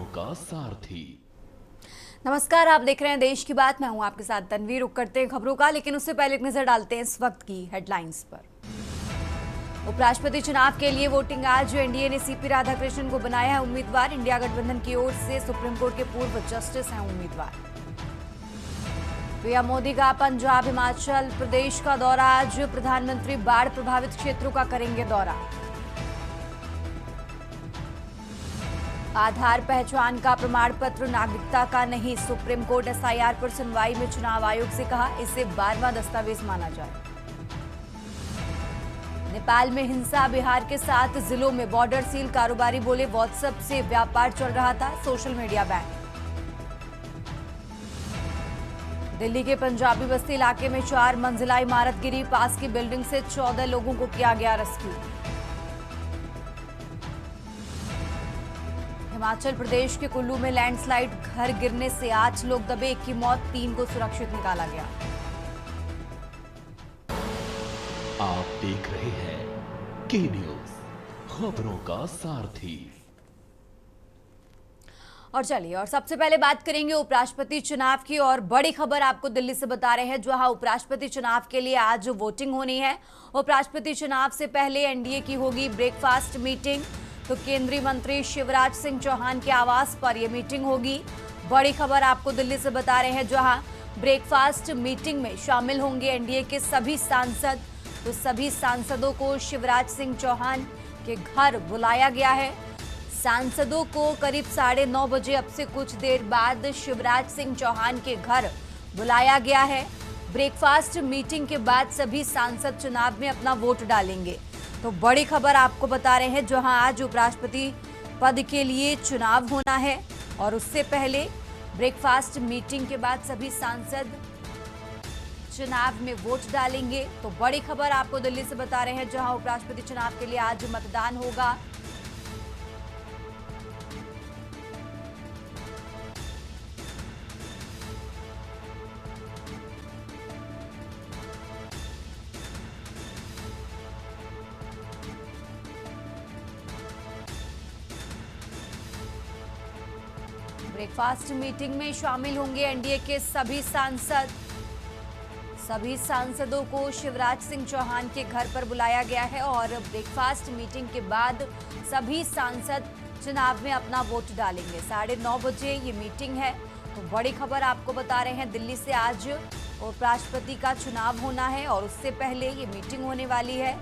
का सारथी। नमस्कार, आप देख रहे हैं देश की बात। मैं हूं आपके साथ तनवीर। रुक करते हैं खबरों का, लेकिन उससे पहले एक नजर डालते हैं इस वक्त की हेडलाइंस पर। उपराष्ट्रपति चुनाव के लिए वोटिंग आज। एनडीए ने सीपी राधाकृष्णन को बनाया है उम्मीदवार। इंडिया गठबंधन की ओर से सुप्रीम कोर्ट के पूर्व जस्टिस हैं उम्मीदवार। पीएम मोदी का पंजाब हिमाचल प्रदेश का दौरा आज। प्रधानमंत्री बाढ़ प्रभावित क्षेत्रों का करेंगे दौरा। आधार पहचान का प्रमाण पत्र नागरिकता का नहीं। सुप्रीम कोर्ट एसआईआर पर सुनवाई में चुनाव आयोग से कहा इसे 12वां दस्तावेज माना जाए। नेपाल में हिंसा। बिहार के 7 जिलों में बॉर्डर सील। कारोबारी बोले व्हाट्सएप से व्यापार चल रहा था, सोशल मीडिया बैन। दिल्ली के पंजाबी बस्ती इलाके में 4 मंजिला इमारत गिरी। पास की बिल्डिंग से 14 लोगों को किया गया रेस्क्यू। हिमाचल प्रदेश के कुल्लू में लैंडस्लाइड। घर गिरने से 8 लोग दबे, 1 की मौत, 3 को सुरक्षित निकाला गया। आप देख रहे हैं के न्यूज, खबरों का सारथी। और चलिए, और सबसे पहले बात करेंगे उपराष्ट्रपति चुनाव की। और बड़ी खबर आपको दिल्ली से बता रहे हैं, जहां उपराष्ट्रपति चुनाव के लिए आज वोटिंग होनी है। उपराष्ट्रपति चुनाव से पहले एनडीए की होगी ब्रेकफास्ट मीटिंग। तो केंद्रीय मंत्री शिवराज सिंह चौहान के आवास पर यह मीटिंग होगी। बड़ी खबर आपको दिल्ली से बता रहे हैं, जहां ब्रेकफास्ट मीटिंग में शामिल होंगे एनडीए के सभी सांसद। तो सभी सांसदों को शिवराज सिंह चौहान के घर बुलाया गया है। सांसदों को करीब 9:30 बजे, अब से कुछ देर बाद, शिवराज सिंह चौहान के घर बुलाया गया है। ब्रेकफास्ट मीटिंग के बाद सभी सांसद चुनाव में अपना वोट डालेंगे। तो बड़ी खबर आपको बता रहे हैं, जहां आज उपराष्ट्रपति पद के लिए चुनाव होना है और उससे पहले ब्रेकफास्ट मीटिंग के बाद सभी सांसद चुनाव में वोट डालेंगे। तो बड़ी खबर आपको दिल्ली से बता रहे हैं, जहां उपराष्ट्रपति चुनाव के लिए आज मतदान होगा। ब्रेकफास्ट मीटिंग में शामिल होंगे एनडीए के सभी सांसद। सभी सांसदों को शिवराज सिंह चौहान के घर पर बुलाया गया है और ब्रेकफास्ट मीटिंग के बाद सभी सांसद चुनाव में अपना वोट डालेंगे। 9:30 बजे ये मीटिंग है। तो बड़ी खबर आपको बता रहे हैं, दिल्ली से आज उपराष्ट्रपति का चुनाव होना है और उससे पहले ये मीटिंग होने वाली है।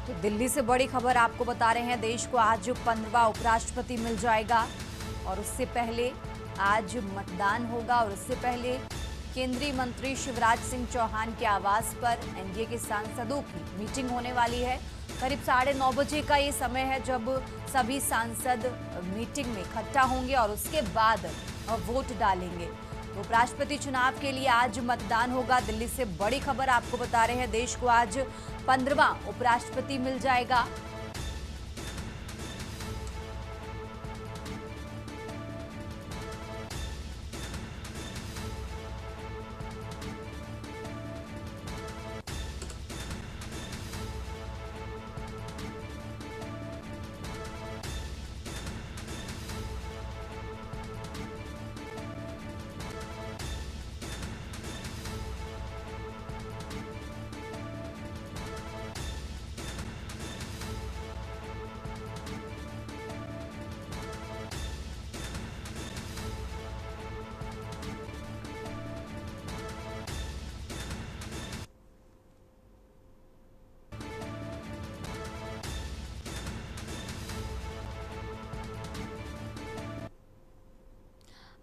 तो दिल्ली से बड़ी खबर आपको बता रहे हैं, देश को आज 15वां उपराष्ट्रपति मिल जाएगा और उससे पहले आज मतदान होगा और उससे पहले केंद्रीय मंत्री शिवराज सिंह चौहान के आवास पर एनडीए के सांसदों की मीटिंग होने वाली है। करीब 9:30 बजे का ये समय है जब सभी सांसद मीटिंग में इकट्ठा होंगे और उसके बाद वोट डालेंगे। तो उपराष्ट्रपति चुनाव के लिए आज मतदान होगा। दिल्ली से बड़ी खबर आपको बता रहे हैं, देश को आज 15वां उपराष्ट्रपति मिल जाएगा।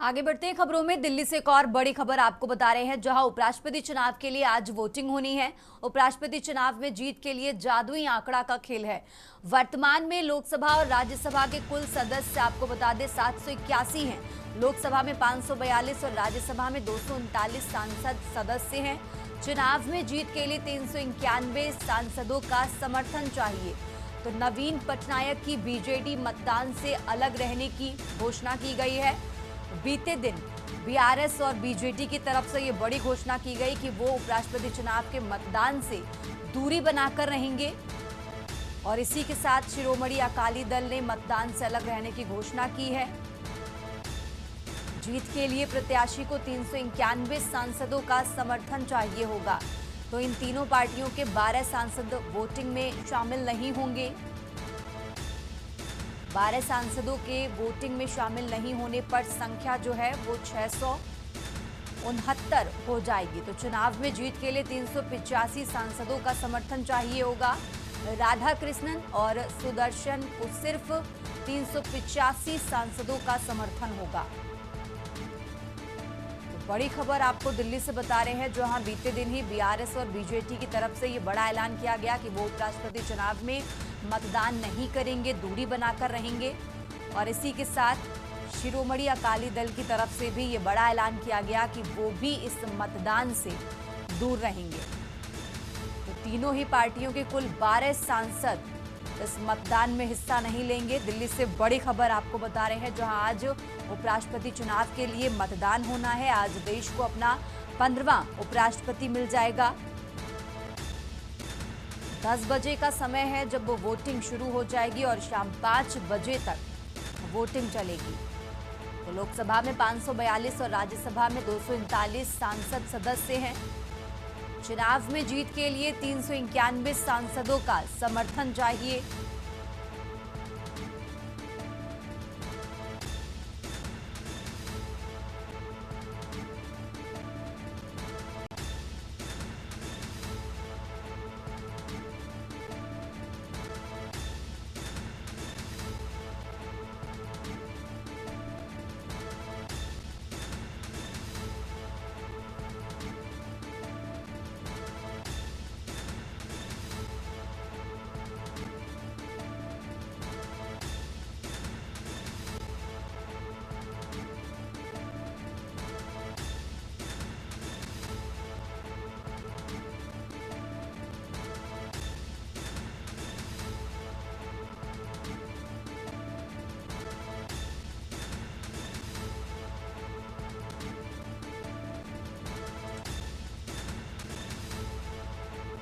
आगे बढ़ते हैं खबरों में। दिल्ली से एक और बड़ी खबर आपको बता रहे हैं, जहां उपराष्ट्रपति चुनाव के लिए आज वोटिंग होनी है। उपराष्ट्रपति चुनाव में जीत के लिए जादुई आंकड़ा का खेल है। वर्तमान में लोकसभा और राज्यसभा के कुल सदस्य आपको बता दें 781 हैं। लोकसभा में 542 और राज्यसभा में 239 सांसद सदस्य हैं। चुनाव में जीत के लिए 391 सांसदों का समर्थन चाहिए। तो नवीन पटनायक की बीजेडी मतदान से अलग रहने की घोषणा की गई है। बीते दिन बीआरएस और बीजेडी की तरफ से ये बड़ी घोषणा की गई कि वो उपराष्ट्रपति चुनाव के मतदान से दूरी बनाकर रहेंगे और इसी के साथ शिरोमणि अकाली दल ने मतदान से अलग रहने की घोषणा की है। जीत के लिए प्रत्याशी को 391 सांसदों का समर्थन चाहिए होगा। तो इन तीनों पार्टियों के 12 सांसद वोटिंग में शामिल नहीं होंगे। 12 सांसदों के वोटिंग में शामिल नहीं होने पर संख्या जो है वो 669 हो जाएगी। तो चुनाव में जीत के लिए 385 सांसदों का समर्थन चाहिए होगा। राधा कृष्णन और सुदर्शन को सिर्फ 385 सांसदों का समर्थन होगा। तो बड़ी खबर आपको दिल्ली से बता रहे हैं, जहां बीते दिन ही बीआरएस और बीजेडी की तरफ से ये बड़ा ऐलान किया गया कि वो उपराष्ट्रपति चुनाव में मतदान नहीं करेंगे, दूरी बनाकर रहेंगे। और इसी के साथ शिरोमणि अकाली दल की तरफ से भी ये बड़ा ऐलान किया गया कि वो भी इस मतदान से दूर रहेंगे। तो तीनों ही पार्टियों के कुल 12 सांसद इस मतदान में हिस्सा नहीं लेंगे। दिल्ली से बड़ी खबर आपको बता रहे हैं, जहां आज उपराष्ट्रपति चुनाव के लिए मतदान होना है। आज देश को अपना 15वां उपराष्ट्रपति मिल जाएगा। 10 बजे का समय है जब वो वोटिंग शुरू हो जाएगी और शाम 5 बजे तक वोटिंग चलेगी। तो लोकसभा में 542 और राज्यसभा में 239 सांसद सदस्य हैं। चुनाव में जीत के लिए 391 सांसदों का समर्थन चाहिए।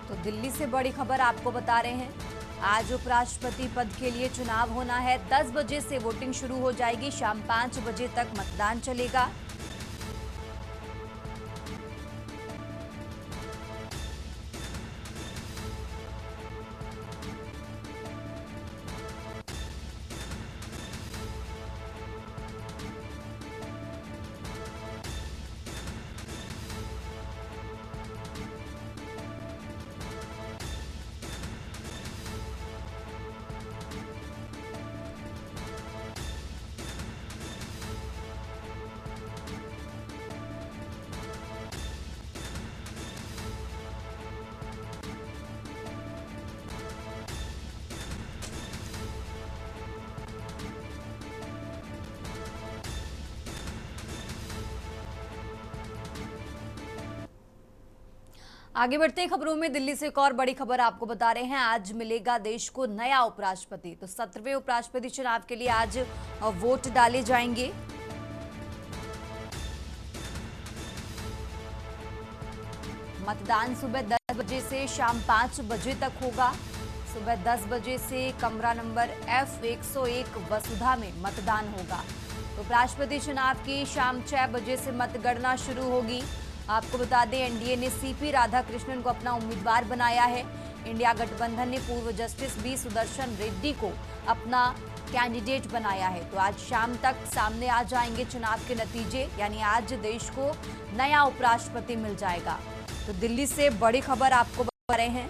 तो दिल्ली से बड़ी खबर आपको बता रहे हैं, आज उपराष्ट्रपति पद के लिए चुनाव होना है। 10 बजे से वोटिंग शुरू हो जाएगी, शाम 5 बजे तक मतदान चलेगा। आगे बढ़ते हैं खबरों में। दिल्ली से एक और बड़ी खबर आपको बता रहे हैं, आज मिलेगा देश को नया उपराष्ट्रपति। तो 17वें उपराष्ट्रपति चुनाव के लिए आज वोट डाले जाएंगे। मतदान सुबह 10 बजे से शाम 5 बजे तक होगा। सुबह 10 बजे से कमरा नंबर F101 वसुधा में मतदान होगा। तो उपराष्ट्रपति चुनाव की शाम 6 बजे से मतगणना शुरू होगी। आपको बता दें, एनडीए ने सीपी राधाकृष्णन को अपना उम्मीदवार बनाया है। इंडिया गठबंधन ने पूर्व जस्टिस बी सुदर्शन रेड्डी को अपना कैंडिडेट बनाया है। तो आज शाम तक सामने आ जाएंगे चुनाव के नतीजे, यानी आज देश को नया उपराष्ट्रपति मिल जाएगा। तो दिल्ली से बड़ी खबर आपको बता रहे हैं।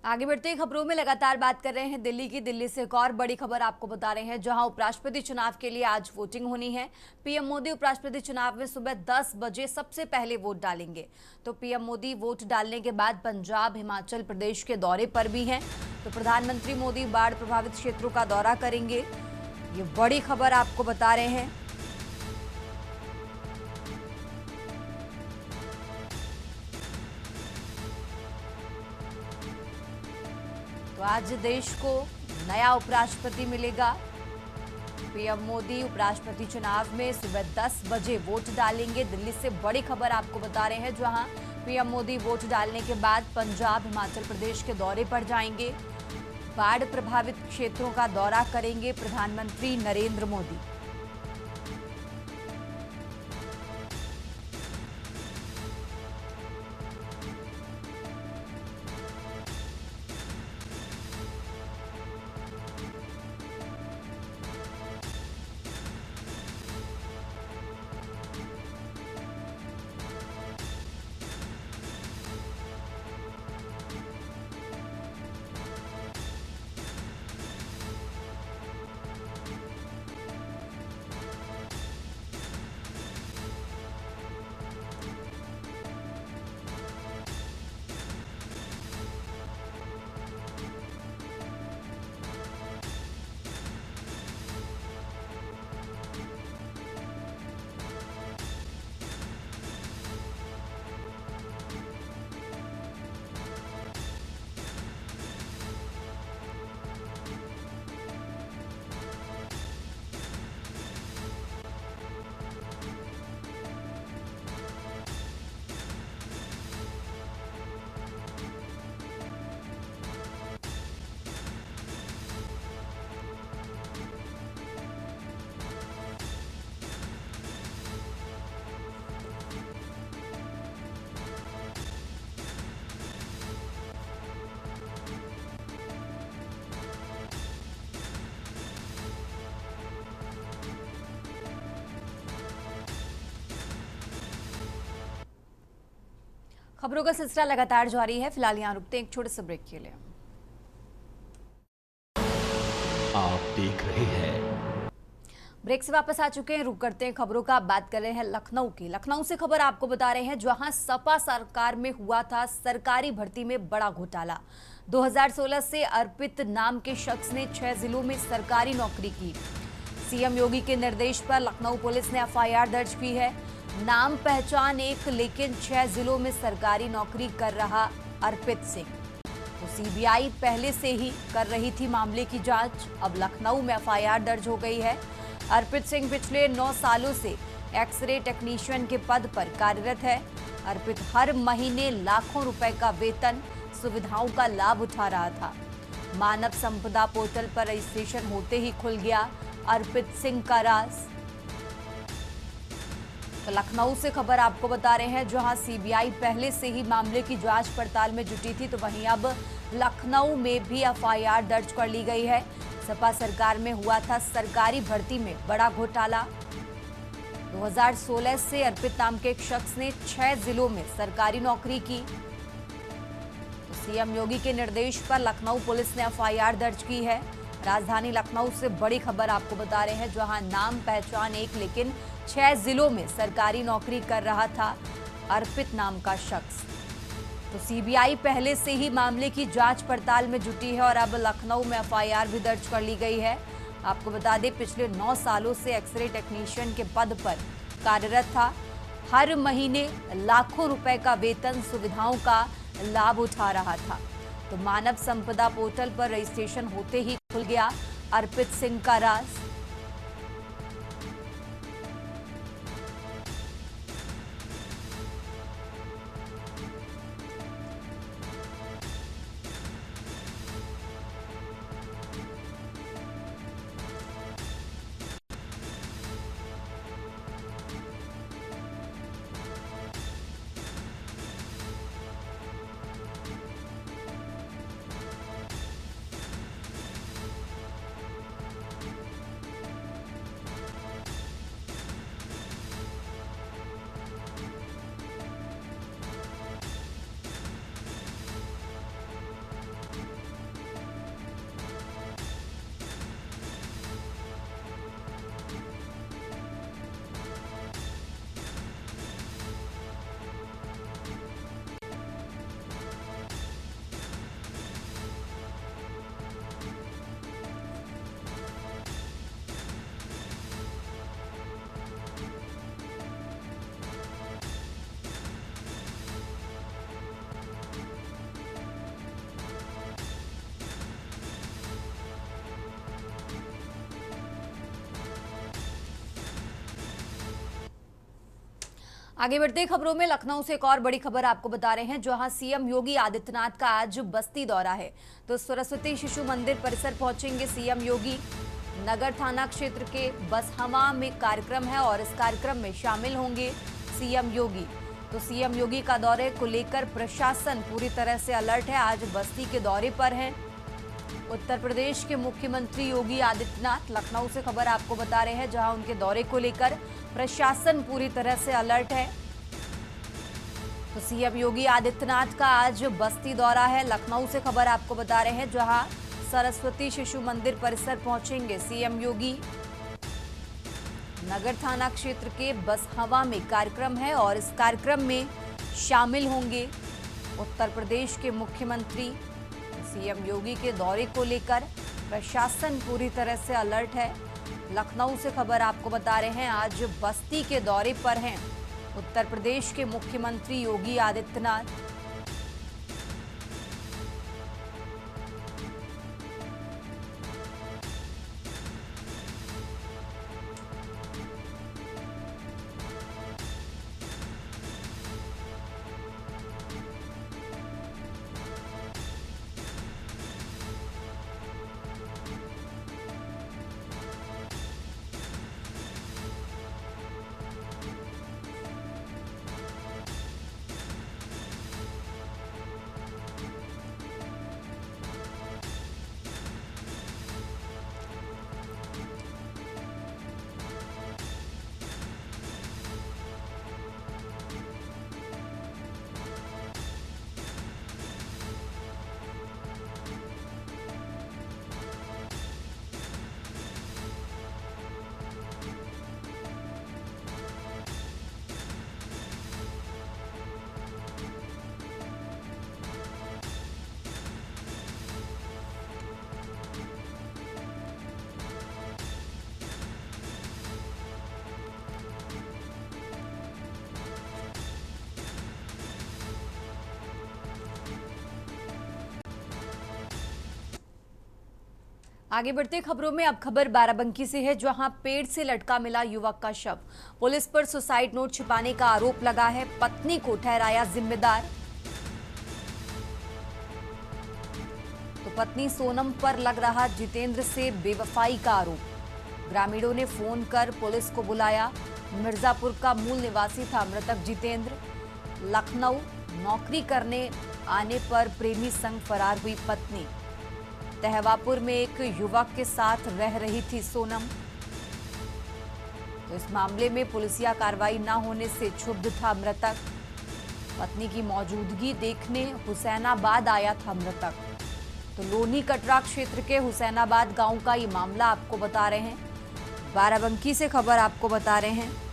आगे बढ़ते ही खबरों में लगातार बात कर रहे हैं दिल्ली की। दिल्ली से एक और बड़ी खबर आपको बता रहे हैं, जहां उपराष्ट्रपति चुनाव के लिए आज वोटिंग होनी है। पीएम मोदी उपराष्ट्रपति चुनाव में सुबह 10 बजे सबसे पहले वोट डालेंगे। तो पीएम मोदी वोट डालने के बाद पंजाब, हिमाचल प्रदेश के दौरे पर भी हैं। तो प्रधानमंत्री मोदी बाढ़ प्रभावित क्षेत्रों का दौरा करेंगे। ये बड़ी खबर आपको बता रहे हैं। तो आज देश को नया उपराष्ट्रपति मिलेगा। पीएम मोदी उपराष्ट्रपति चुनाव में सुबह 10 बजे वोट डालेंगे। दिल्ली से बड़ी खबर आपको बता रहे हैं, जहां पीएम मोदी वोट डालने के बाद पंजाब, हिमाचल प्रदेश के दौरे पर जाएंगे। बाढ़ प्रभावित क्षेत्रों का दौरा करेंगे प्रधानमंत्री नरेंद्र मोदी। खबरों का सिलसिला लगातार जारी है। फिलहाल यहां रुकते हैं एक छोटे से ब्रेक के लिए। आप देख रहे हैं। ब्रेक से वापस आ चुके हैं। रुक करते हैं खबरों का। बात कर रहे हैं लखनऊ की। लखनऊ से खबर आपको बता रहे हैं, जहां सपा सरकार में हुआ था सरकारी भर्ती में बड़ा घोटाला। 2016 से अर्पित नाम के शख्स ने 6 जिलों में सरकारी नौकरी की। सीएम योगी के निर्देश पर लखनऊ पुलिस ने एफआईआर दर्ज की है। नाम पहचान एक, लेकिन 6 जिलों में सरकारी नौकरी कर रहा अर्पित सिंह। तो सीबीआई पहले से ही कर रही थी मामले की जांच। अब लखनऊ में एफआईआर दर्ज हो गई है। अर्पित सिंह पिछले 9 सालों से एक्सरे टेक्नीशियन के पद पर कार्यरत है। अर्पित हर महीने लाखों रुपए का वेतन, सुविधाओं का लाभ उठा रहा था। मानव संपदा पोर्टल पर रजिस्ट्रेशन होते ही खुल गया अर्पित सिंह का राज। तो लखनऊ से खबर आपको बता रहे हैं, जहां सीबीआई पहले से ही मामले की जांच पड़ताल में जुटी थी, तो वहीं अब लखनऊ में भी एफआईआर दर्ज कर ली गई है। सपा सरकार में हुआ था सरकारी भर्ती में बड़ा घोटाला। 2016 से अर्पित नाम के एक शख्स ने 6 जिलों में सरकारी नौकरी की। तो सीएम योगी के निर्देश पर लखनऊ पुलिस ने एफआईआर दर्ज की है। राजधानी लखनऊ से बड़ी खबर आपको बता रहे हैं, जहां नाम पहचान एक, लेकिन 6 जिलों में सरकारी नौकरी कर रहा था अर्पित नाम का शख्स। तो सीबीआई पहले से ही मामले की जांच पड़ताल में जुटी है और अब लखनऊ में एफआईआर भी दर्ज कर ली गई है। आपको बता दें, पिछले 9 सालों से एक्सरे टेक्नीशियन के पद पर कार्यरत था। हर महीने लाखों रुपए का वेतन, सुविधाओं का लाभ उठा रहा था। तो मानव संपदा पोर्टल पर रजिस्ट्रेशन होते ही खुल गया अर्पित सिंह का राज। आगे बढ़ते खबरों में लखनऊ से एक और बड़ी खबर आपको बता रहे हैं, जहां सीएम योगी आदित्यनाथ का आज बस्ती दौरा है। तो सरस्वती शिशु मंदिर परिसर पहुंचेंगे सीएम योगी। नगर थाना क्षेत्र के बसहवा में कार्यक्रम है और इस कार्यक्रम में शामिल होंगे सीएम योगी। तो सीएम योगी का दौरे को लेकर प्रशासन पूरी तरह से अलर्ट है। आज बस्ती के दौरे पर है उत्तर प्रदेश के मुख्यमंत्री योगी आदित्यनाथ। लखनऊ से खबर आपको बता रहे हैं, जहां उनके दौरे को लेकर प्रशासन पूरी तरह से अलर्ट है। तो सीएम योगी आदित्यनाथ का आज बस्ती दौरा है। लखनऊ से खबर आपको बता रहे हैं, जहां सरस्वती शिशु मंदिर परिसर पहुंचेंगे सीएम योगी। नगर थाना क्षेत्र के बसहवा में कार्यक्रम है और इस कार्यक्रम में शामिल होंगे उत्तर प्रदेश के मुख्यमंत्री। सीएम योगी के दौरे को लेकर प्रशासन पूरी तरह से अलर्ट है। लखनऊ से खबर आपको बता रहे हैं, आज बस्ती के दौरे पर हैं उत्तर प्रदेश के मुख्यमंत्री योगी आदित्यनाथ। आगे बढ़ते खबरों में अब खबर बाराबंकी से है, जहां पेड़ से लटका मिला युवक का शव। पुलिस पर सुसाइड नोट छिपाने का आरोप लगा है, पत्नी को ठहराया जिम्मेदार। तो पत्नी सोनम पर लग रहा जितेंद्र से बेवफाई का आरोप। ग्रामीणों ने फोन कर पुलिस को बुलाया। मिर्जापुर का मूल निवासी था मृतक जितेंद्र। लखनऊ नौकरी करने आने पर प्रेमी संग फरार हुई पत्नी। तहवापुर में एक युवक के साथ रह रही थी सोनम। तो इस मामले में पुलिसिया कार्रवाई न होने से क्षुब्ध था मृतक। पत्नी की मौजूदगी देखने हुसैनाबाद आया था मृतक। तो लोनी कटरा क्षेत्र के हुसैनाबाद गांव का ये मामला आपको बता रहे हैं। बाराबंकी से खबर आपको बता रहे हैं।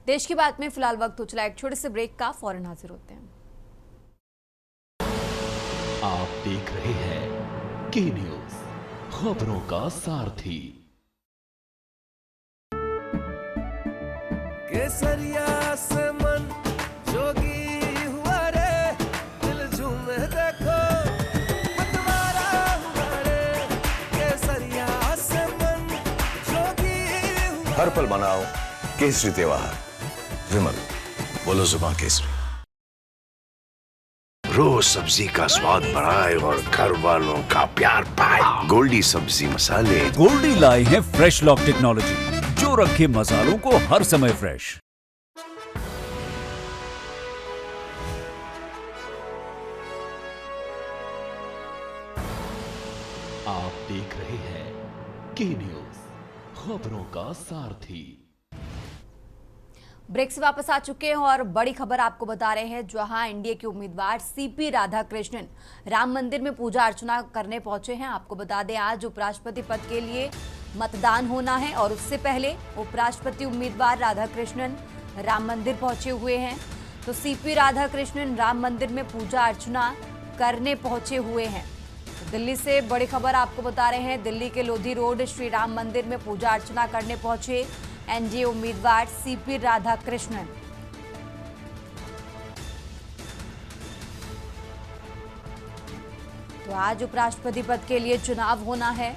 देश की बात में फिलहाल वक्त हो चला एक छोटे से ब्रेक का, फौरन हाजिर होते हैं। आप देख रहे हैं के न्यूज, खबरों का सारथी। केसरिया से मन जोगी हुआ रे, दिल झूमे देखो मतवारा हुआ रे। केसरिया से मन जोगी हुआ। हर पल मनाओ केसरी त्योहार। विमल, बोलो जुबान केसरी। रोज सब्जी का स्वाद बढ़ाए और घर वालों का प्यार पाए। गोल्डी सब्जी मसाले। गोल्डी लाए हैं फ्रेश लॉक टेक्नोलॉजी, जो रखे मसालों को हर समय फ्रेश। आप देख रहे हैं के न्यूज, खबरों का सारथी। ब्रेक से वापस आ चुके हैं और बड़ी खबर आपको बता रहे हैं, जहां एनडीए के उम्मीदवार सीपी राधाकृष्णन राम मंदिर में पूजा अर्चना करने पहुंचे हैं। आपको बता दें, आज उपराष्ट्रपति पद के लिए मतदान होना है और उससे पहले उपराष्ट्रपति उम्मीदवार राधाकृष्णन राम मंदिर पहुंचे हुए हैं। तो सीपी राधाकृष्णन राम मंदिर में पूजा अर्चना करने पहुंचे हुए हैं। तो दिल्ली से बड़ी खबर आपको बता रहे हैं, दिल्ली के लोधी रोड श्री राम मंदिर में पूजा अर्चना करने पहुंचे एनडीए उम्मीदवार सीपी राधाकृष्णन। तो आज उपराष्ट्रपति पद के लिए चुनाव होना है।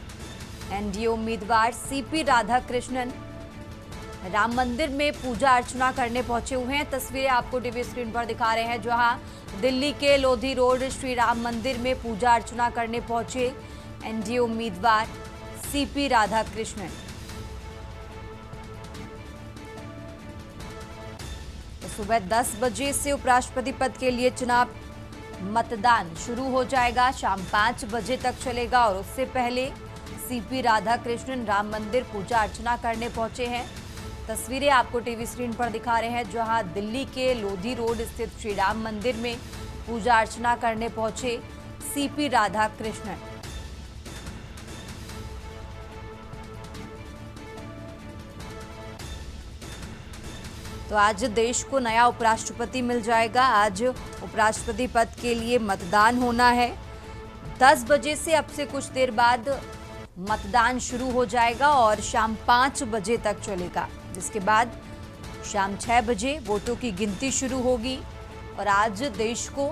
एनडीए उम्मीदवार सीपी राधाकृष्णन राम मंदिर में पूजा अर्चना करने पहुंचे हुए हैं। तस्वीरें आपको टीवी स्क्रीन पर दिखा रहे हैं, जहां दिल्ली के लोधी रोड श्री राम मंदिर में पूजा अर्चना करने पहुंचे एनडीए उम्मीदवार सीपी राधाकृष्णन। तो सुबह 10 बजे से उपराष्ट्रपति पद के लिए चुनाव मतदान शुरू हो जाएगा, शाम 5 बजे तक चलेगा और उससे पहले सीपी राधाकृष्णन राम मंदिर पूजा अर्चना करने पहुंचे हैं। तस्वीरें आपको टीवी स्क्रीन पर दिखा रहे हैं, जहां दिल्ली के लोधी रोड स्थित श्री राम मंदिर में पूजा अर्चना करने पहुंचे सीपी राधाकृष्णन। तो आज देश को नया उपराष्ट्रपति मिल जाएगा। आज उपराष्ट्रपति पद के लिए मतदान होना है। 10 बजे से अब से कुछ देर बाद मतदान शुरू हो जाएगा और शाम 5 बजे तक चलेगा, जिसके बाद शाम 6 बजे वोटों की गिनती शुरू होगी और आज देश को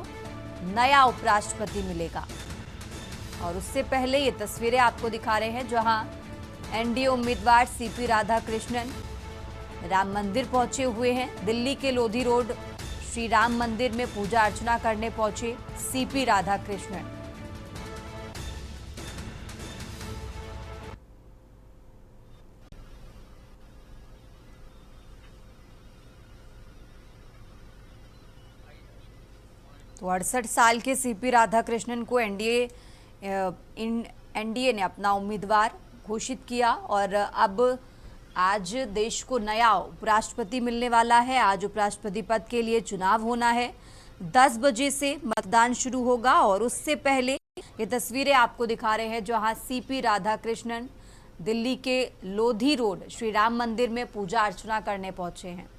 नया उपराष्ट्रपति मिलेगा। और उससे पहले ये तस्वीरें आपको दिखा रहे हैं, जहां एनडीए उम्मीदवार सीपी राधाकृष्णन राम मंदिर पहुंचे हुए हैं। दिल्ली के लोधी रोड श्री राम मंदिर में पूजा अर्चना करने पहुंचे सीपी राधाकृष्णन। तो 68 साल के सीपी राधाकृष्णन को एनडीए ने अपना उम्मीदवार घोषित किया और अब आज देश को नया उपराष्ट्रपति मिलने वाला है। आज उपराष्ट्रपति पद के लिए चुनाव होना है। 10 बजे से मतदान शुरू होगा और उससे पहले ये तस्वीरें आपको दिखा रहे हैं, जहां सीपी राधाकृष्णन दिल्ली के लोधी रोड श्री राम मंदिर में पूजा अर्चना करने पहुंचे हैं।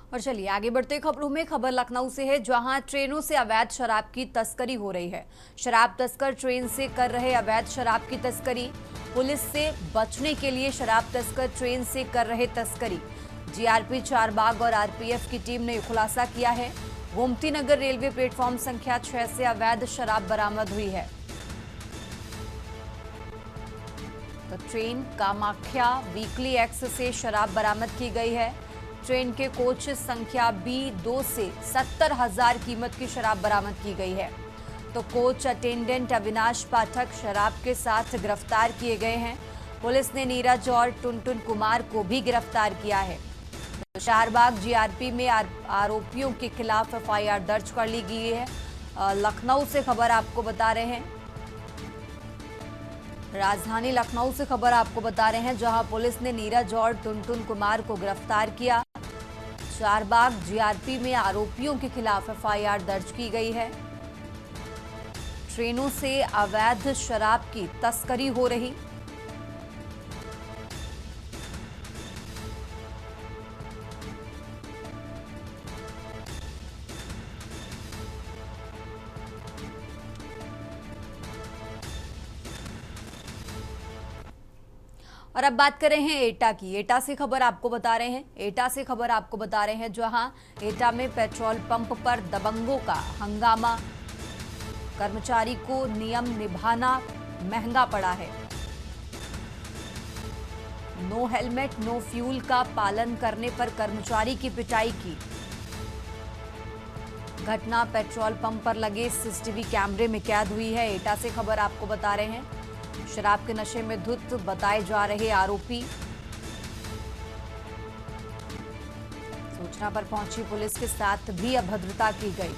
और चलिए आगे बढ़ते खबरों में। खबर लखनऊ से है, जहां ट्रेनों से अवैध शराब की तस्करी हो रही है। शराब तस्कर ट्रेन से कर रहे अवैध शराब की तस्करी। पुलिस से बचने के लिए शराब तस्कर ट्रेन से कर रहे तस्करी। जीआरपी चारबाग और आरपीएफ की टीम ने खुलासा किया है। गोमती नगर रेलवे प्लेटफॉर्म संख्या 6 से अवैध शराब बरामद हुई है। तो ट्रेन कामाख्या वीकली एक्स से शराब बरामद की गई है। ट्रेन के कोच संख्या B2 से 70,000 कीमत की शराब बरामद की गई है। तो कोच अटेंडेंट अविनाश पाठक शराब के साथ गिरफ्तार किए गए हैं। पुलिस ने नीरज और टुनटुन कुमार को भी गिरफ्तार किया है। तो शाहबाग जीआरपी में आरोपियों के खिलाफ एफआईआर दर्ज कर ली गई है। लखनऊ से खबर आपको बता रहे हैं, राजधानी लखनऊ से खबर आपको बता रहे हैं, जहां पुलिस ने नीरज और टुनटुन कुमार को गिरफ्तार किया। चारबाग जीआरपी में आरोपियों के खिलाफ एफआईआर दर्ज की गई है। ट्रेनों से अवैध शराब की तस्करी हो रही। और अब बात कर रहे हैं एटा की। एटा से खबर आपको बता रहे हैं, एटा से खबर आपको बता रहे हैं जहां एटा में पेट्रोल पंप पर दबंगों का हंगामा। कर्मचारी को नियम निभाना महंगा पड़ा है। नो हेलमेट नो फ्यूल का पालन करने पर कर्मचारी की पिटाई की। घटना पेट्रोल पंप पर लगे सीसीटीवी कैमरे में कैद हुई है। एटा से खबर आपको बता रहे हैं। शराब के नशे में धुत बताए जा रहे आरोपी। सूचना पर पहुंची पुलिस के साथ भी अभद्रता की गई,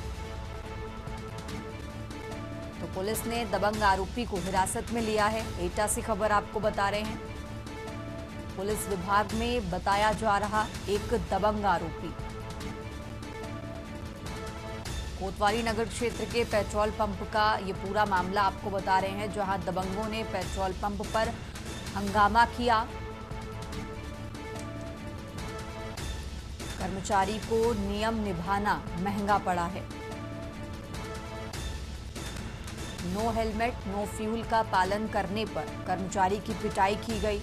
तो पुलिस ने दबंग आरोपी को हिरासत में लिया है। एटा से खबर आपको बता रहे हैं। पुलिस विभाग में बताया जा रहा एक दबंग आरोपी कोतवाली नगर क्षेत्र के पेट्रोल पंप का ये पूरा मामला आपको बता रहे हैं, जहां दबंगों ने पेट्रोल पंप पर हंगामा किया। कर्मचारी को नियम निभाना महंगा पड़ा है। नो हेलमेट नो फ्यूल का पालन करने पर कर्मचारी की पिटाई की गई।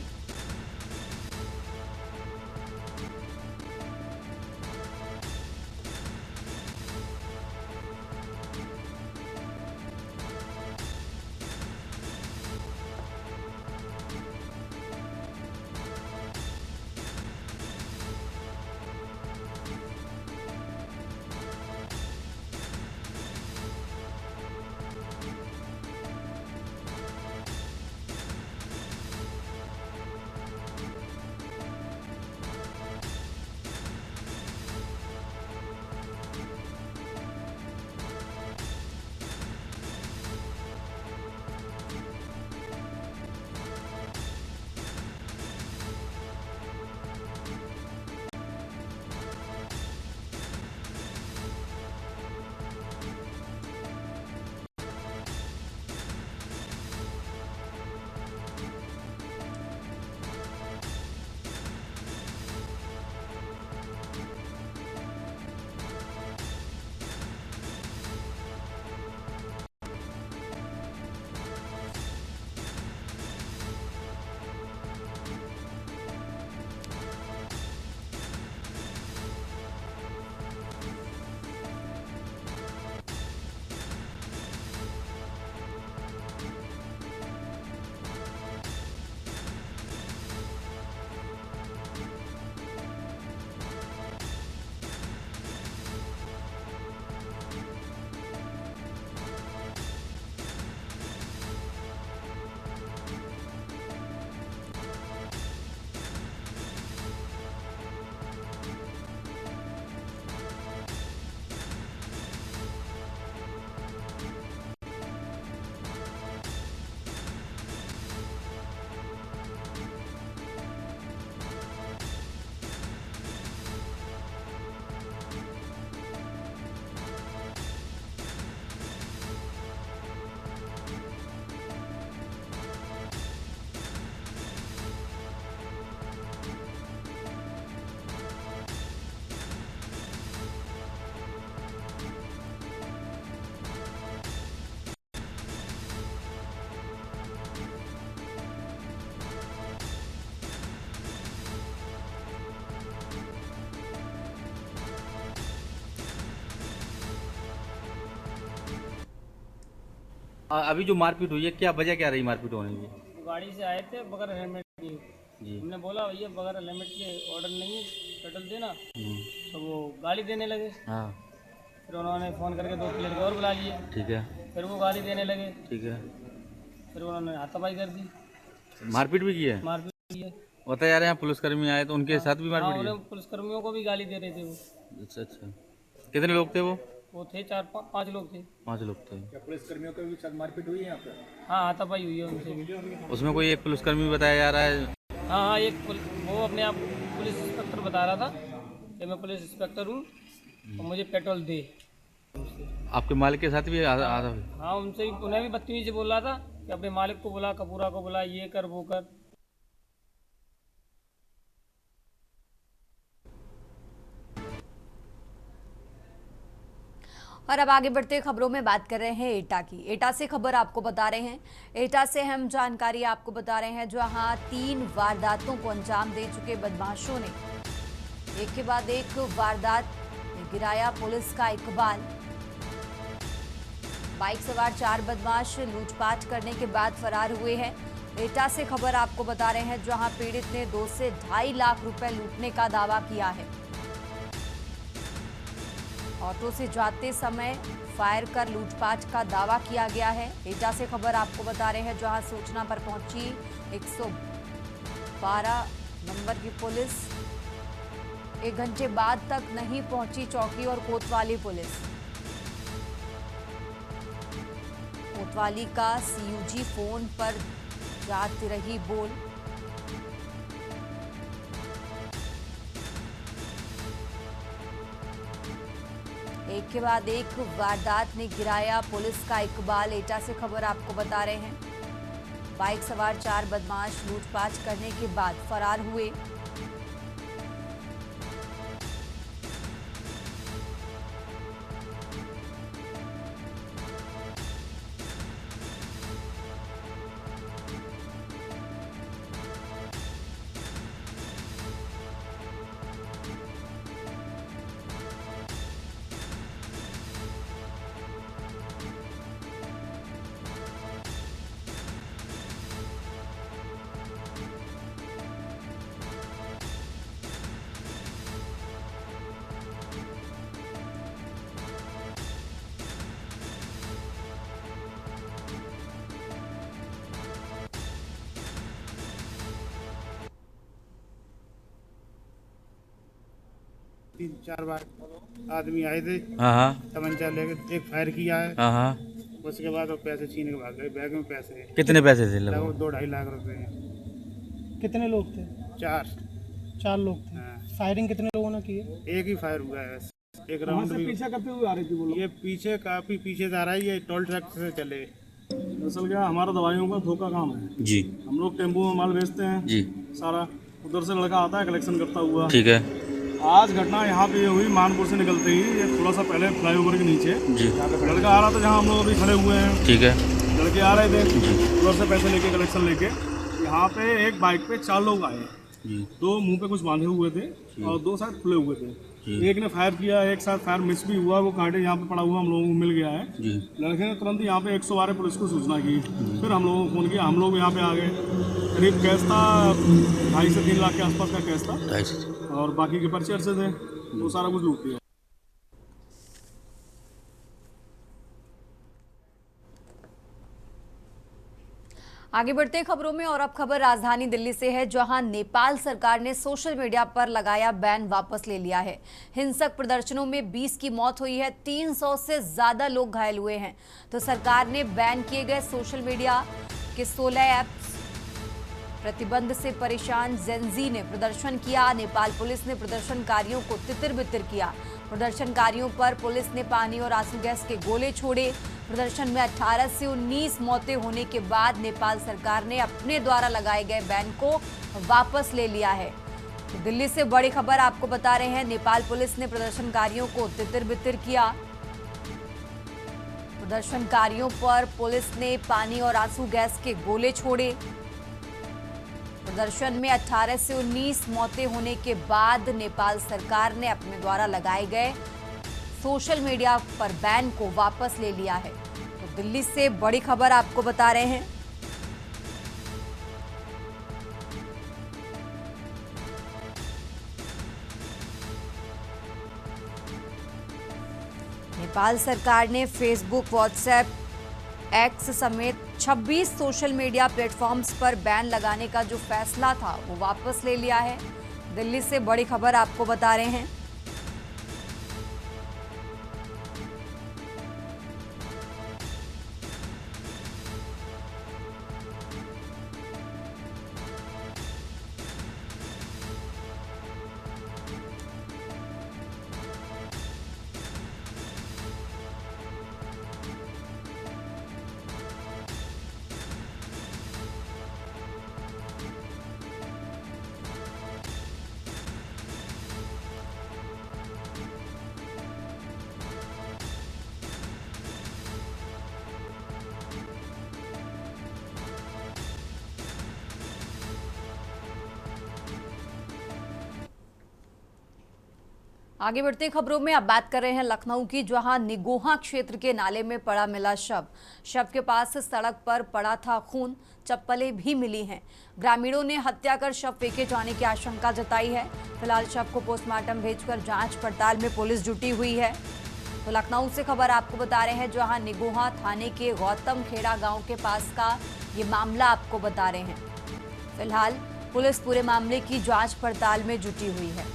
अभी जो मारपीट हुई है, क्या वजह क्या रही मारपीट होने की? गाड़ी से आए थे बगैर हेलमेट के। जी। हमने बोला भैया बगैर हेलमेट के ऑर्डर नहीं है, पेट्रोल देना। तो वो गाली देने लगे। हाँ। फिर उन्होंने फ़ोन करके 2 प्लेट और बुला लिए। ठीक है। फिर वो गाली देने लगे। ठीक है। फिर उन्होंने हाथापाई कर दी, मारपीट भी की है? मारपीट की है। बता यार, यहाँ पुलिसकर्मी आए तो उनके साथ भी हाँ, मारपीट की? उन्हें पुलिसकर्मियों को भी गाली दे रहे थे वो। अच्छा अच्छा। कितने लोग थे वो? वो थे 4-5 लोग थे। 5 लोग थे। पुलिसकर्मियों के भी साथ मारपीट हुई है यहाँ पे? हाँ, हाथापाई हुई है उनसे भी। उसमें कोई एक पुलिसकर्मी बताया जा रहा है? हाँ हाँ, वो अपने आप पुलिस इंस्पेक्टर बता रहा था कि मैं पुलिस इंस्पेक्टर हूँ और मुझे पेट्रोल दे। आपके मालिक के साथ भी आधा? हाँ, उनसे भी, उन्हें भी बदतमीजी से बोल रहा था कि अपने मालिक को बुला, कपूरा को बुला, ये कर वो कर। और अब आगे बढ़ते खबरों में बात कर रहे हैं एटा की। एटा से खबर आपको बता रहे हैं। एटा से अहम जानकारी आपको बता रहे हैं, जहां 3 वारदातों को अंजाम दे चुके बदमाशों ने एक के बाद एक वारदात में गिराया पुलिस का इकबाल। बाइक सवार 4 बदमाश लूटपाट करने के बाद फरार हुए हैं। एटा से खबर आपको बता रहे हैं, जहां पीड़ित ने 2 से 2.5 लाख रुपए लूटने का दावा किया है। ऑटो से जाते समय फायर कर लूटपाट का दावा किया गया है। एटा से खबर आपको बता रहे हैं, जहां सूचना पर पहुंची 112 नंबर की पुलिस 1 घंटे बाद तक नहीं पहुंची चौकी और कोतवाली पुलिस। कोतवाली का सीयूजी फोन पर जाती रही बोल। एक के बाद एक वारदात ने गिराया पुलिस का इकबाल। एटा से खबर आपको बता रहे हैं, बाइक सवार 4 बदमाश लूटपाट करने के बाद फरार हुए। तीन चार बार आदमी आए थे, हाँ तमंचा लेके एक फायर किया है। हाँ। उसके बाद वो पैसे छीन के भाग गए। बैग में पैसे हैं, कितने पैसे थे लगभग 2-2.5 लाख रुपए हैं। कितने लोग थे? 4 लोग थे। हाँ। फायरिंग कितने लोगों ने की है? एक ही फायर हुआ है, एक राउंड भी। पीछे करते हुए आ रही थी वो लोग? ये पीछे काफी पीछे से आ रहा है, ये टोल ट्रक से चले। असल क्या हमारा दवाइयों का धोखा काम है जी। हम लोग टेम्पो में माल बेचते हैं जी। सारा, उधर से लड़का आता है कलेक्शन करता हुआ। ठीक है। आज घटना यहाँ पे ये हुई, मानपुर से निकलते ही ये थोड़ा सा पहले फ्लाईओवर के नीचे जी। लड़का आ रहा था जहाँ हम लोग अभी खड़े हुए हैं। ठीक है। लड़के आ रहे थे उधर से पैसे लेके कलेक्शन लेके। यहाँ पे एक बाइक पे 4 लोग आए, 2 मुंह पे कुछ बांधे हुए थे और 2 साइड खुले हुए थे। एक ने फायर किया, एक साथ फायर मिस भी हुआ, वो कांटे यहाँ पे पड़ा हुआ हम लोगों को मिल गया है। लड़के ने तुरंत यहाँ पे 112 पुलिस को सूचना की, फिर हम लोगों को फोन किया, हम लोग यहाँ पे आ गए। करीब कैश था 2.5 से 3 लाख के आसपास का कैश था और बाकी के पर्चे अर्चे थे, वो सारा कुछ लूट लिया। आगे बढ़ते खबरों में और अब खबर राजधानी दिल्ली से है, जहां नेपाल सरकार ने सोशल मीडिया पर लगाया बैन वापस ले लिया है। हिंसक प्रदर्शनों में 20 की मौत हुई है, 300 से ज्यादा लोग घायल हुए हैं। तो सरकार ने बैन किए गए सोशल मीडिया के 16 ऐप्स। प्रतिबंध से परेशान जेनजी ने प्रदर्शन किया। नेपाल पुलिस ने प्रदर्शनकारियों को तितर-बितर किया। प्रदर्शनकारियों पर पुलिस ने पानी और आंसू गैस के गोले छोड़े। प्रदर्शन में 18 से 19 मौतें होने के बाद नेपाल सरकार ने अपने द्वारा लगाए गए बैन को वापस ले लिया है। तो दिल्ली से बड़ी खबर आपको बता रहे हैं, नेपाल पुलिस ने प्रदर्शनकारियों को तितर-बितर किया। प्रदर्शनकारियों पर पुलिस ने पानी और आंसू गैस के गोले छोड़े। प्रदर्शन में 18 से 19 मौतें होने के बाद नेपाल सरकार ने अपने द्वारा लगाए गए सोशल मीडिया पर बैन को वापस ले लिया है। तो दिल्ली से बड़ी खबर आपको बता रहे हैं। नेपाल सरकार ने फेसबुक, व्हाट्सएप, एक्स समेत 26 सोशल मीडिया प्लेटफॉर्म्स पर बैन लगाने का जो फैसला था वो वापस ले लिया है। दिल्ली से बड़ी खबर आपको बता रहे हैं। आगे बढ़ते खबरों में अब बात कर रहे हैं लखनऊ की, जहां निगोहा क्षेत्र के नाले में पड़ा मिला शव। शव के पास सड़क पर पड़ा था खून, चप्पलें भी मिली हैं। ग्रामीणों ने हत्या कर शव फेंके जाने की आशंका जताई है। फिलहाल शव को पोस्टमार्टम भेजकर जांच पड़ताल में पुलिस जुटी हुई है। तो लखनऊ से खबर आपको बता रहे हैं, जहां निगोहा थाने के गौतम खेड़ा गांव के पास का ये मामला आपको बता रहे हैं। फिलहाल पुलिस पूरे मामले की जांच पड़ताल में जुटी हुई है।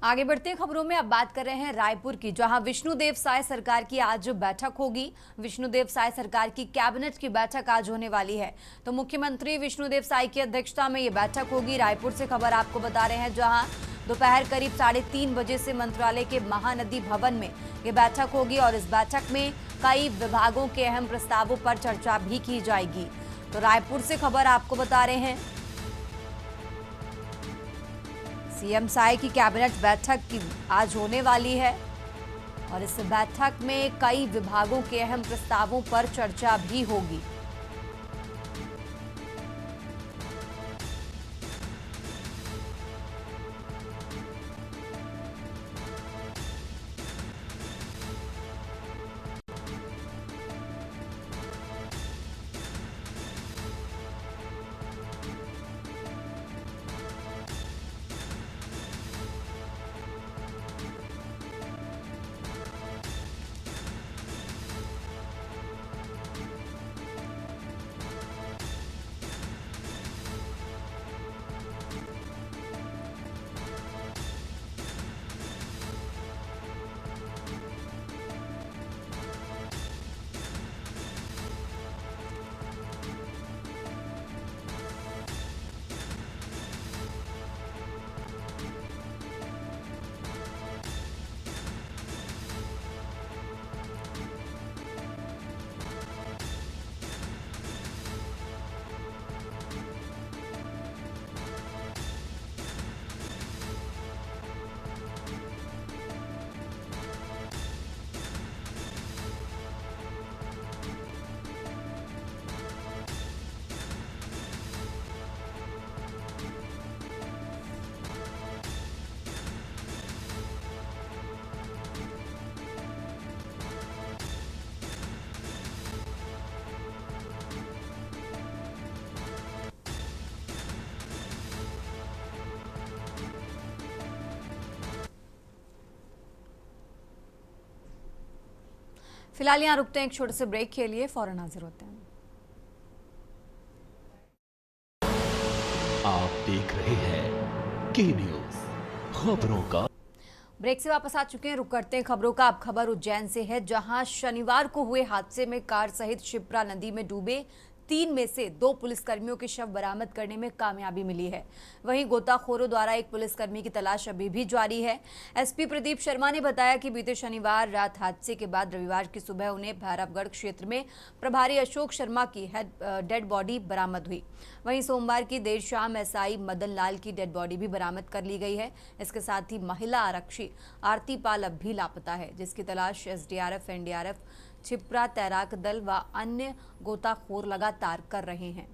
आगे बढ़ते खबरों में अब बात कर रहे हैं रायपुर की, जहां विष्णुदेव साय सरकार की आज बैठक होगी। विष्णुदेव साय सरकार की कैबिनेट की बैठक आज होने वाली है। तो मुख्यमंत्री विष्णुदेव साय की अध्यक्षता में ये बैठक होगी। रायपुर से खबर आपको बता रहे हैं, जहां दोपहर करीब 3:30 बजे से मंत्रालय के महानदी भवन में ये बैठक होगी और इस बैठक में कई विभागों के अहम प्रस्तावों पर चर्चा भी की जाएगी। तो रायपुर से खबर आपको बता रहे हैं, सीएम साय की कैबिनेट बैठक की आज होने वाली है और इस बैठक में कई विभागों के अहम प्रस्तावों पर चर्चा भी होगी। फिलहाल यहाँ रुकते हैं एक छोटे से ब्रेक के लिए, फौरन हाजिर होते हैं। आप देख रहे हैं के न्यूज खबरों का। ब्रेक से वापस आ चुके हैं, रुक करते हैं खबरों का। अब खबर उज्जैन से है, जहां शनिवार को हुए हादसे में कार सहित शिप्रा नदी में डूबे 3 में से 2 पुलिसकर्मियों के शव बरामद करने में कामयाबी मिली है। वहीं गोताखोरों द्वारा एक पुलिसकर्मी की तलाश अभी भी जारी है। एसपी प्रदीप शर्मा ने बताया कि बीते शनिवार रात हादसे के बाद रविवार की सुबह उन्हें भैरवगढ़ क्षेत्र में प्रभारी अशोक शर्मा की डेड बॉडी बरामद हुई। वहीं सोमवार की देर शाम एसआई मदन लाल की डेड बॉडी भी बरामद कर ली गई है। इसके साथ ही महिला आरक्षी आरती पाल अब भी लापता है, जिसकी तलाश एसडीआरएफ, एनडीआरएफ, छिपरा तैराक दल व अन्य गोताखोर लगातार कर रहे हैं।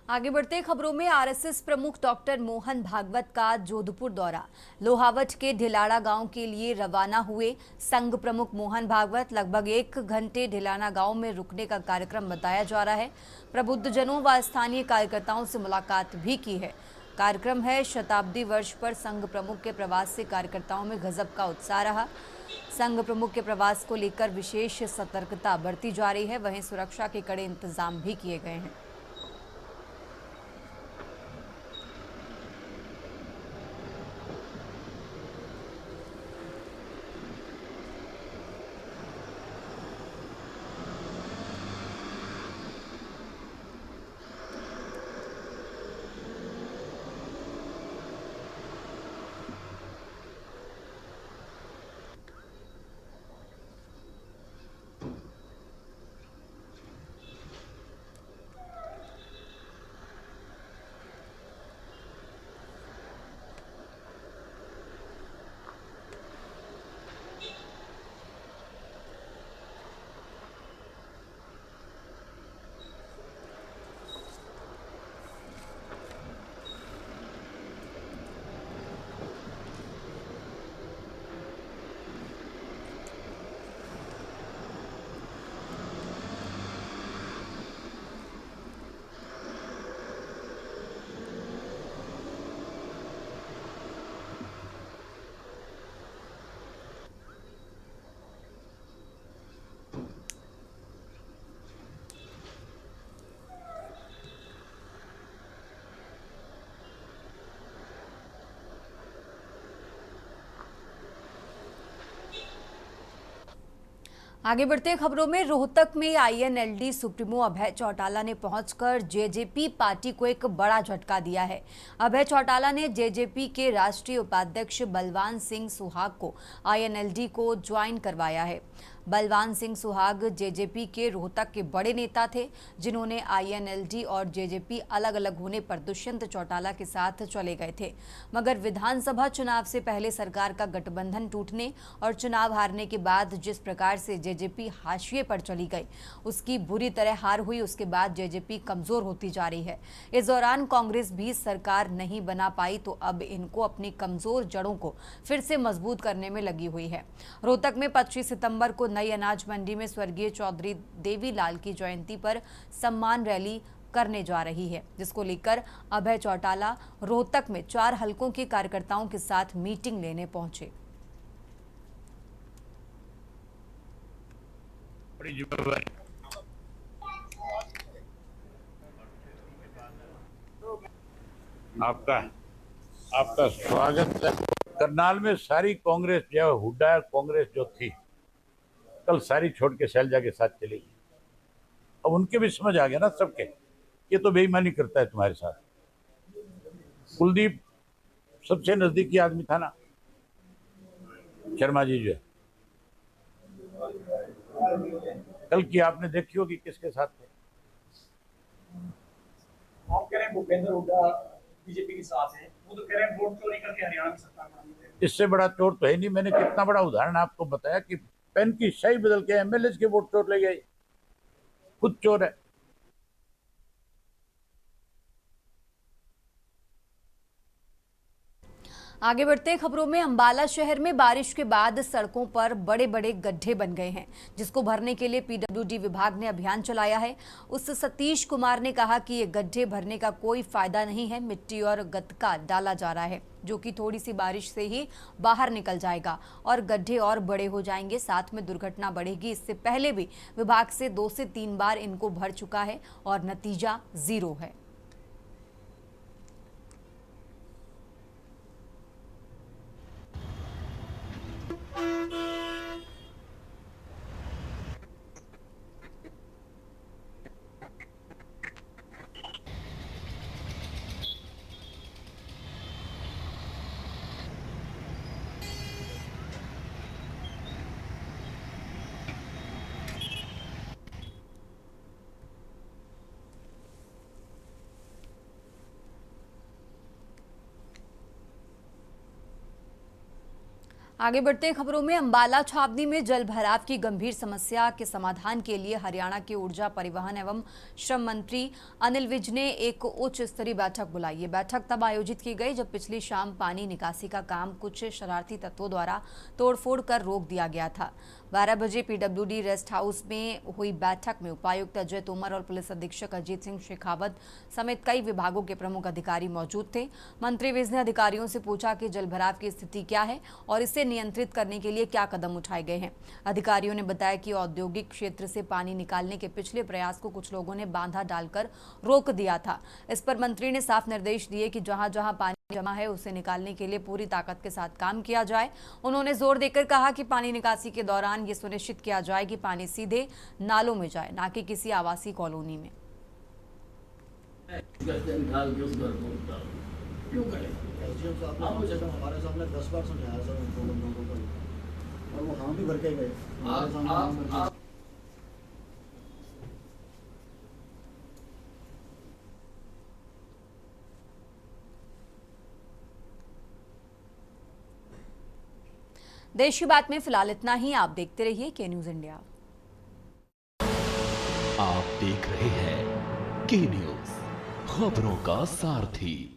आगे बढ़ते खबरों में, आरएसएस प्रमुख डॉक्टर मोहन भागवत का जोधपुर दौरा। लोहावट के ढिलाड़ा गांव के लिए रवाना हुए संघ प्रमुख मोहन भागवत लगभग 1 घंटे ढिलाड़ा गांव में रुकने का कार्यक्रम बताया जा रहा है। प्रबुद्धजनों व स्थानीय कार्यकर्ताओं से मुलाकात भी की है। कार्यक्रम है शताब्दी वर्ष पर संघ प्रमुख के प्रवास से कार्यकर्ताओं में गजब का उत्साह रहा। संघ प्रमुख के प्रवास को लेकर विशेष सतर्कता बरती जा रही है। वहीं सुरक्षा के कड़े इंतजाम भी किए गए हैं। आगे बढ़ते खबरों में, रोहतक में आईएनएलडी सुप्रीमो अभय चौटाला ने पहुंचकर जेजेपी पार्टी को एक बड़ा झटका दिया है। अभय चौटाला ने जेजेपी के राष्ट्रीय उपाध्यक्ष बलवान सिंह सुहाग को आईएनएलडी को ज्वाइन करवाया है। बलवान सिंह सुहाग जेजेपी के रोहतक के बड़े नेता थे, जिन्होंने आईएनएलडी और जेजेपी अलग अलग होने पर दुष्यंत चौटाला के साथ चले गए थे। मगर विधानसभा चुनाव से पहले सरकार का गठबंधन टूटने और चुनाव हारने के बाद जिस प्रकार से जेजेपी हाशिए पर चली गई, उसकी बुरी तरह हार हुई। उसके बाद जेजेपी कमजोर होती जा रही है। इस दौरान कांग्रेस भी सरकार नहीं बना पाई, तो अब इनको अपनी कमजोर जड़ों को फिर से मजबूत करने में लगी हुई है। रोहतक में 25 सितंबर को नई अनाज मंडी में स्वर्गीय चौधरी देवीलाल की जयंती पर सम्मान रैली करने जा रही है, जिसको लेकर अभय चौटाला रोहतक में 4 हलकों के कार्यकर्ताओं के साथ मीटिंग लेने पहुंचे। आपका स्वागत है। करनाल में सारी कांग्रेस जो हुड्डा कांग्रेस जो थी कल सारी छोड़ के शैलजा के साथ चली गई। अब उनके भी समझ आ गया ना सबके, ये तो बेईमानी करता है तुम्हारे साथ। कुलदीप सबसे नजदीकी आदमी था ना, शर्मा जी जो है, कल की आपने देखी होगी किसके साथ थे। आप कह रहे हैं भूपेंद्र हुड्डा बीजेपी के साथ है, वो तो कह रहे हैं वोट चोरी करके हरियाणा की सरकार बनानी है। इससे बड़ा चोर तो है नहीं। मैंने कितना बड़ा उदाहरण आपको बताया कि पेन की स्याही बदल के एमएलए के वोट चोर ले गए, खुद चोर है। आगे बढ़ते हैं खबरों में। अंबाला शहर में बारिश के बाद सड़कों पर बड़े बड़े गड्ढे बन गए हैं, जिसको भरने के लिए पीडब्ल्यूडी विभाग ने अभियान चलाया है। उस सतीश कुमार ने कहा कि ये गड्ढे भरने का कोई फायदा नहीं है, मिट्टी और गत्का डाला जा रहा है, जो कि थोड़ी सी बारिश से ही बाहर निकल जाएगा और गड्ढे और बड़े हो जाएंगे, साथ में दुर्घटना बढ़ेगी। इससे पहले भी विभाग से 2 से 3 बार इनको भर चुका है और नतीजा 0 है। आगे बढ़ते खबरों में। अंबाला छावनी में जल भराव की गंभीर समस्या के समाधान के लिए हरियाणा के ऊर्जा परिवहन एवं श्रम मंत्री अनिल विज ने एक उच्च स्तरीय बैठक बुलाई। ये बैठक तब आयोजित की गई जब पिछली शाम पानी निकासी का काम कुछ शरारती तत्वों द्वारा तोड़फोड़ कर रोक दिया गया था। 12 बजे पीडब्ल्यूडी रेस्ट हाउस में हुई बैठक में उपायुक्त अजय तोमर और पुलिस अधीक्षक अजीत सिंह शेखावत समेत कई विभागों के प्रमुख अधिकारी मौजूद थे। मंत्री विज ने अधिकारियों से पूछा कि जल भराव की स्थिति क्या है और इसे नियंत्रित करने के लिए क्या कदम उठाए गए हैं। अधिकारियों ने बताया कि औद्योगिक क्षेत्र से पानी निकालने के पिछले प्रयास को कुछ लोगों ने बांधा डालकर रोक दिया था। इस पर मंत्री ने साफ निर्देश दिए कि जहां जहां पानी जमा है उसे निकालने के लिए पूरी ताकत के साथ काम किया जाए। उन्होंने जोर देकर कहा कि पानी निकासी के दौरान ये सुनिश्चित किया जाए कि पानी सीधे नालों में जाए, ना कि किसी आवासीय कॉलोनी में। हमारे सामने 10 बार समझाया सर उनको बंदों को, और वो हम भी भर के गए। देश की बात में फिलहाल इतना ही। आप देखते रहिए के न्यूज इंडिया। आप देख रहे हैं के न्यूज, खबरों का सारथी।